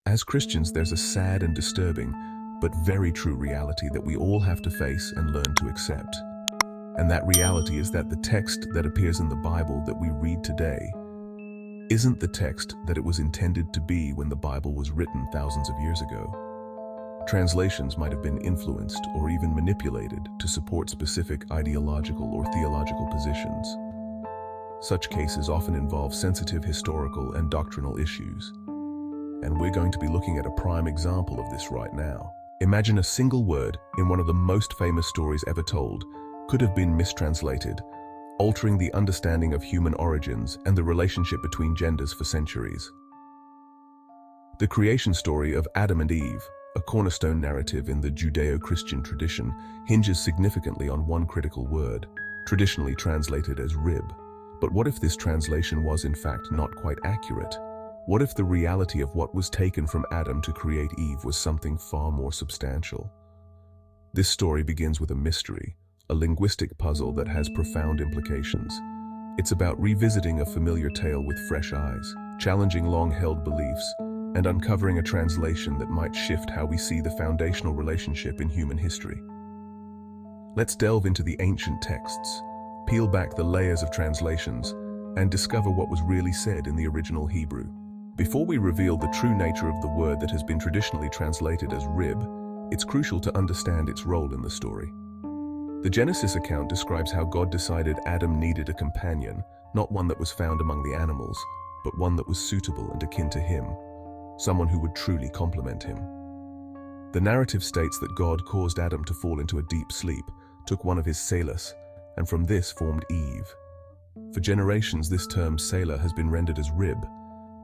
As Christians, there's a sad and disturbing, but very true reality that we all have to face and learn to accept. And that reality is that the text that appears in the Bible that we read today isn't the text that it was intended to be when the Bible was written thousands of years ago. Translations might have been influenced or even manipulated to support specific ideological or theological positions. Such cases often involve sensitive historical and doctrinal issues. And we're going to be looking at a prime example of this right now. Imagine a single word in one of the most famous stories ever told could have been mistranslated, altering the understanding of human origins and the relationship between genders for centuries. The creation story of Adam and Eve, a cornerstone narrative in the Judeo-Christian tradition, hinges significantly on one critical word, traditionally translated as rib. But what if this translation was in fact not quite accurate? What if the reality of what was taken from Adam to create Eve was something far more substantial? This story begins with a mystery, a linguistic puzzle that has profound implications. It's about revisiting a familiar tale with fresh eyes, challenging long-held beliefs, and uncovering a translation that might shift how we see the foundational relationship in human history. Let's delve into the ancient texts, peel back the layers of translations, and discover what was really said in the original Hebrew. Before we reveal the true nature of the word that has been traditionally translated as rib, it's crucial to understand its role in the story. The Genesis account describes how God decided Adam needed a companion, not one that was found among the animals, but one that was suitable and akin to him, someone who would truly complement him. The narrative states that God caused Adam to fall into a deep sleep, took one of his Tselas, and from this formed Eve. For generations, this term Tsela has been rendered as rib,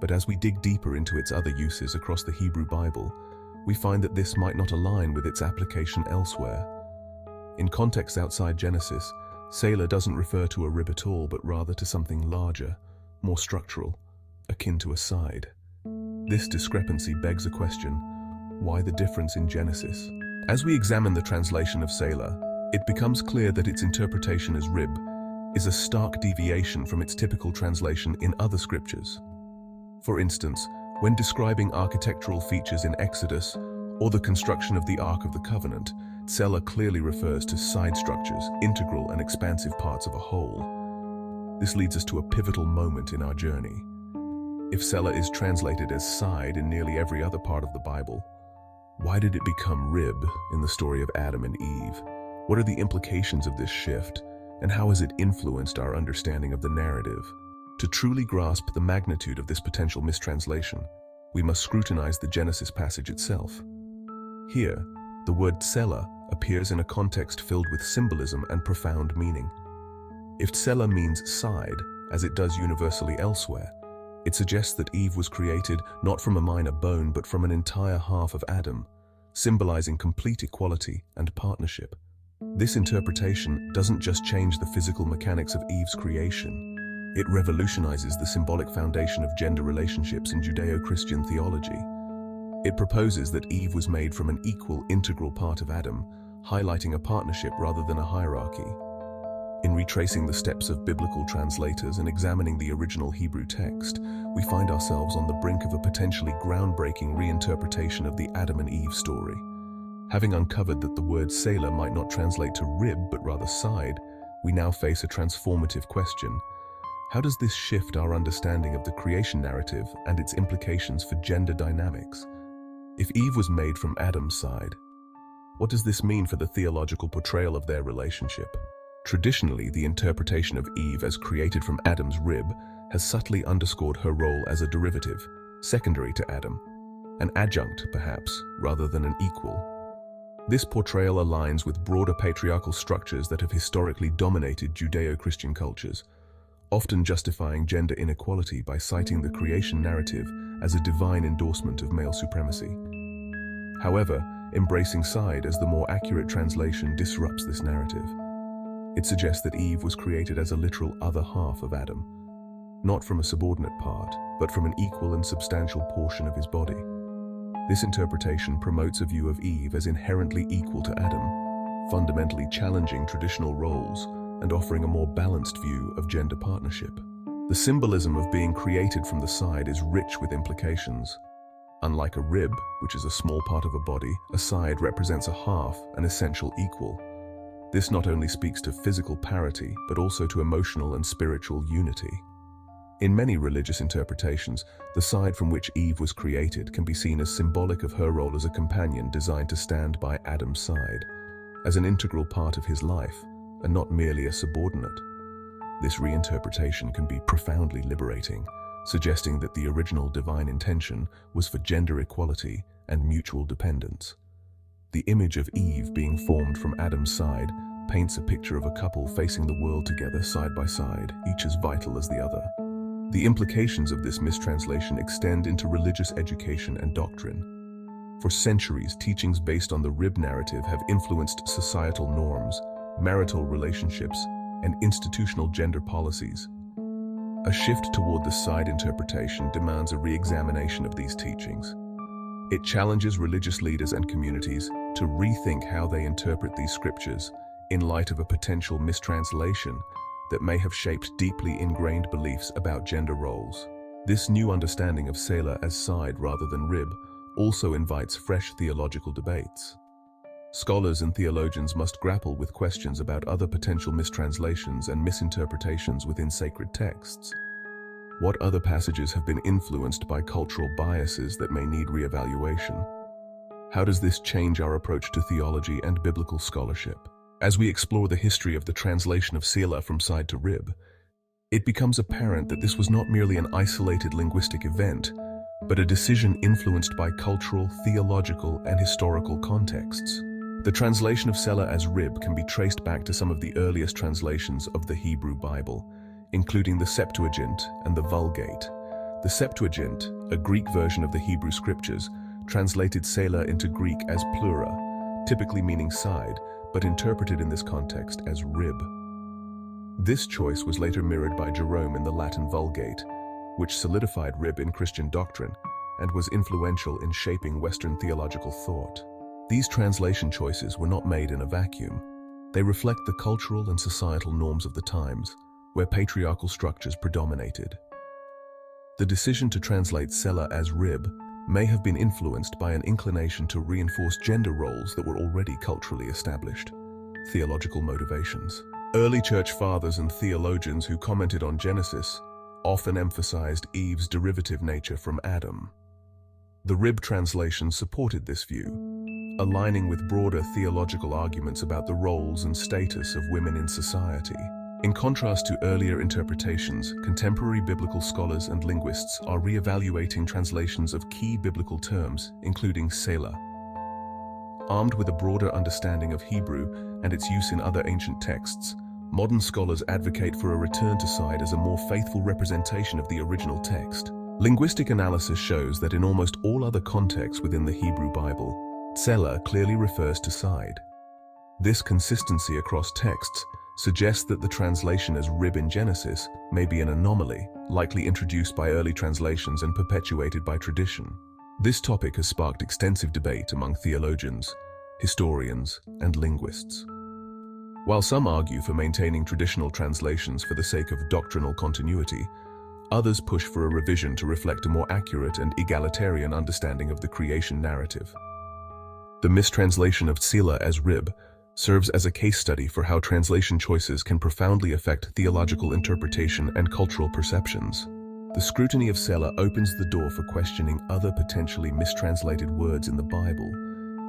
but as we dig deeper into its other uses across the Hebrew Bible, we find that this might not align with its application elsewhere. In contexts outside Genesis, Tsela doesn't refer to a rib at all, but rather to something larger, more structural, akin to a side. This discrepancy begs a question: why the difference in Genesis? As we examine the translation of Tsela, it becomes clear that its interpretation as rib is a stark deviation from its typical translation in other scriptures. For instance, when describing architectural features in Exodus or the construction of the Ark of the Covenant, Tsela clearly refers to side structures, integral and expansive parts of a whole. This leads us to a pivotal moment in our journey. If Tsela is translated as side in nearly every other part of the Bible, why did it become rib in the story of Adam and Eve? What are the implications of this shift, and how has it influenced our understanding of the narrative? To truly grasp the magnitude of this potential mistranslation, we must scrutinize the Genesis passage itself. Here, the word Tsela appears in a context filled with symbolism and profound meaning. If Tsela means side, as it does universally elsewhere, it suggests that Eve was created not from a minor bone but from an entire half of Adam, symbolizing complete equality and partnership. This interpretation doesn't just change the physical mechanics of Eve's creation, it revolutionizes the symbolic foundation of gender relationships in Judeo-Christian theology. It proposes that Eve was made from an equal, integral part of Adam, highlighting a partnership rather than a hierarchy. In retracing the steps of biblical translators and examining the original Hebrew text, we find ourselves on the brink of a potentially groundbreaking reinterpretation of the Adam and Eve story. Having uncovered that the word Tsela might not translate to rib but rather side, we now face a transformative question. How does this shift our understanding of the creation narrative and its implications for gender dynamics? If Eve was made from Adam's side, what does this mean for the theological portrayal of their relationship? Traditionally, the interpretation of Eve as created from Adam's rib has subtly underscored her role as a derivative, secondary to Adam, an adjunct, perhaps, rather than an equal. This portrayal aligns with broader patriarchal structures that have historically dominated Judeo-Christian cultures, often justifying gender inequality by citing the creation narrative as a divine endorsement of male supremacy. However, embracing side as the more accurate translation disrupts this narrative. It suggests that Eve was created as a literal other half of Adam, not from a subordinate part, but from an equal and substantial portion of his body. This interpretation promotes a view of Eve as inherently equal to Adam, fundamentally challenging traditional roles and offering a more balanced view of gender partnership. The symbolism of being created from the side is rich with implications. Unlike a rib, which is a small part of a body, a side represents a half, an essential equal. This not only speaks to physical parity, but also to emotional and spiritual unity. In many religious interpretations, the side from which Eve was created can be seen as symbolic of her role as a companion designed to stand by Adam's side, as an integral part of his life, and not merely a subordinate. This reinterpretation can be profoundly liberating, suggesting that the original divine intention was for gender equality and mutual dependence. The image of Eve being formed from Adam's side paints a picture of a couple facing the world together side by side, each as vital as the other. The implications of this mistranslation extend into religious education and doctrine. For centuries, teachings based on the rib narrative have influenced societal norms, marital relationships, and institutional gender policies. A shift toward the side interpretation demands a re-examination of these teachings. It challenges religious leaders and communities to rethink how they interpret these scriptures in light of a potential mistranslation that may have shaped deeply ingrained beliefs about gender roles. This new understanding of Tsela as side rather than rib also invites fresh theological debates. Scholars and theologians must grapple with questions about other potential mistranslations and misinterpretations within sacred texts. What other passages have been influenced by cultural biases that may need re-evaluation? How does this change our approach to theology and biblical scholarship? As we explore the history of the translation of Tsela from side to rib, it becomes apparent that this was not merely an isolated linguistic event, but a decision influenced by cultural, theological, and historical contexts. The translation of Tsela as rib can be traced back to some of the earliest translations of the Hebrew Bible, including the Septuagint and the Vulgate. The Septuagint, a Greek version of the Hebrew Scriptures, translated Tsela into Greek as pleura, typically meaning side, but interpreted in this context as rib. This choice was later mirrored by Jerome in the Latin Vulgate, which solidified rib in Christian doctrine and was influential in shaping Western theological thought. These translation choices were not made in a vacuum. They reflect the cultural and societal norms of the times, where patriarchal structures predominated. The decision to translate Tsela as rib may have been influenced by an inclination to reinforce gender roles that were already culturally established. Theological motivations. Early church fathers and theologians who commented on Genesis often emphasized Eve's derivative nature from Adam. The rib translation supported this view, aligning with broader theological arguments about the roles and status of women in society. In contrast to earlier interpretations, contemporary biblical scholars and linguists are re-evaluating translations of key biblical terms, including Tsela. Armed with a broader understanding of Hebrew and its use in other ancient texts, modern scholars advocate for a return to side as a more faithful representation of the original text. Linguistic analysis shows that in almost all other contexts within the Hebrew Bible, Tsela clearly refers to side. This consistency across texts suggests that the translation as rib in Genesis may be an anomaly, likely introduced by early translations and perpetuated by tradition. This topic has sparked extensive debate among theologians, historians, and linguists. While some argue for maintaining traditional translations for the sake of doctrinal continuity, others push for a revision to reflect a more accurate and egalitarian understanding of the creation narrative. The mistranslation of Tsela as rib serves as a case study for how translation choices can profoundly affect theological interpretation and cultural perceptions. The scrutiny of Tsela opens the door for questioning other potentially mistranslated words in the Bible,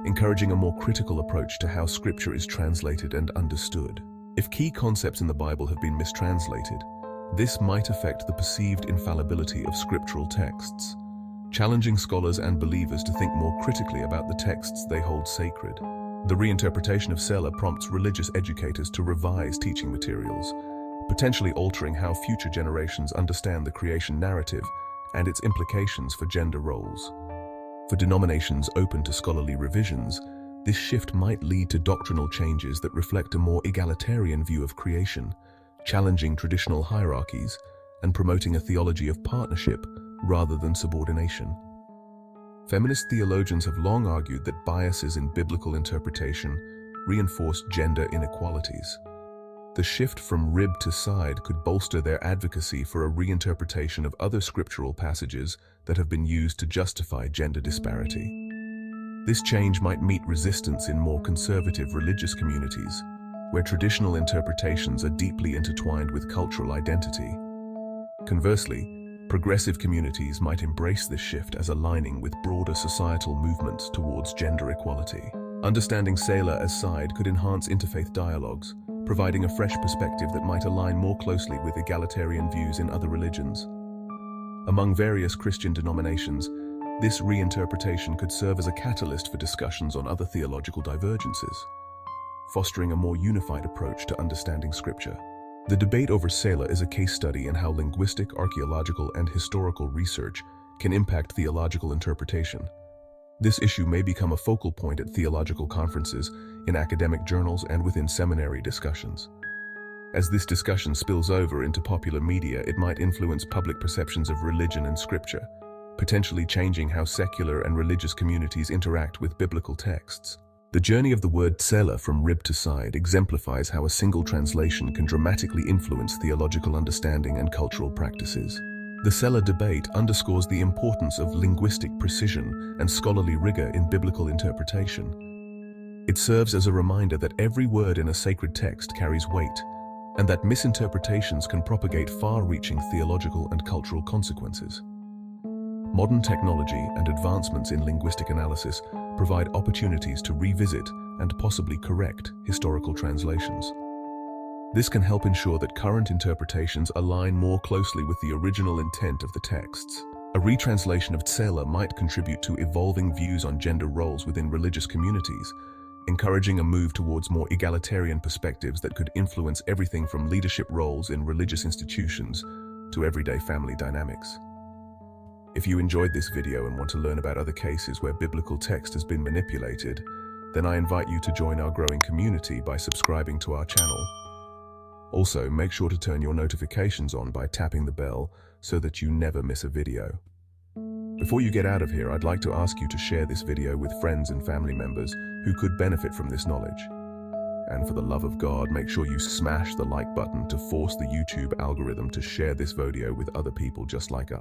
encouraging a more critical approach to how Scripture is translated and understood. If key concepts in the Bible have been mistranslated, this might affect the perceived infallibility of scriptural texts, challenging scholars and believers to think more critically about the texts they hold sacred. The reinterpretation of Tsela prompts religious educators to revise teaching materials, potentially altering how future generations understand the creation narrative and its implications for gender roles. For denominations open to scholarly revisions, this shift might lead to doctrinal changes that reflect a more egalitarian view of creation, challenging traditional hierarchies and promoting a theology of partnership rather than subordination. Feminist theologians have long argued that biases in biblical interpretation reinforce gender inequalities. The shift from rib to side could bolster their advocacy for a reinterpretation of other scriptural passages that have been used to justify gender disparity. This change might meet resistance in more conservative religious communities, where traditional interpretations are deeply intertwined with cultural identity. Conversely, progressive communities might embrace this shift as aligning with broader societal movements towards gender equality. Understanding Tsela as side could enhance interfaith dialogues, providing a fresh perspective that might align more closely with egalitarian views in other religions. Among various Christian denominations, this reinterpretation could serve as a catalyst for discussions on other theological divergences, fostering a more unified approach to understanding Scripture. The debate over Tsela is a case study in how linguistic, archaeological, and historical research can impact theological interpretation. This issue may become a focal point at theological conferences, in academic journals, and within seminary discussions. As this discussion spills over into popular media, it might influence public perceptions of religion and Scripture, potentially changing how secular and religious communities interact with biblical texts. The journey of the word Tsela from rib to side exemplifies how a single translation can dramatically influence theological understanding and cultural practices. The Tsela debate underscores the importance of linguistic precision and scholarly rigor in biblical interpretation. It serves as a reminder that every word in a sacred text carries weight, and that misinterpretations can propagate far-reaching theological and cultural consequences. Modern technology and advancements in linguistic analysis provide opportunities to revisit and possibly correct historical translations. This can help ensure that current interpretations align more closely with the original intent of the texts. A retranslation of Tsela might contribute to evolving views on gender roles within religious communities, encouraging a move towards more egalitarian perspectives that could influence everything from leadership roles in religious institutions to everyday family dynamics. If you enjoyed this video and want to learn about other cases where biblical text has been manipulated, then I invite you to join our growing community by subscribing to our channel. Also, make sure to turn your notifications on by tapping the bell so that you never miss a video. Before you get out of here, I'd like to ask you to share this video with friends and family members who could benefit from this knowledge. And for the love of God, make sure you smash the like button to force the YouTube algorithm to share this video with other people just like us.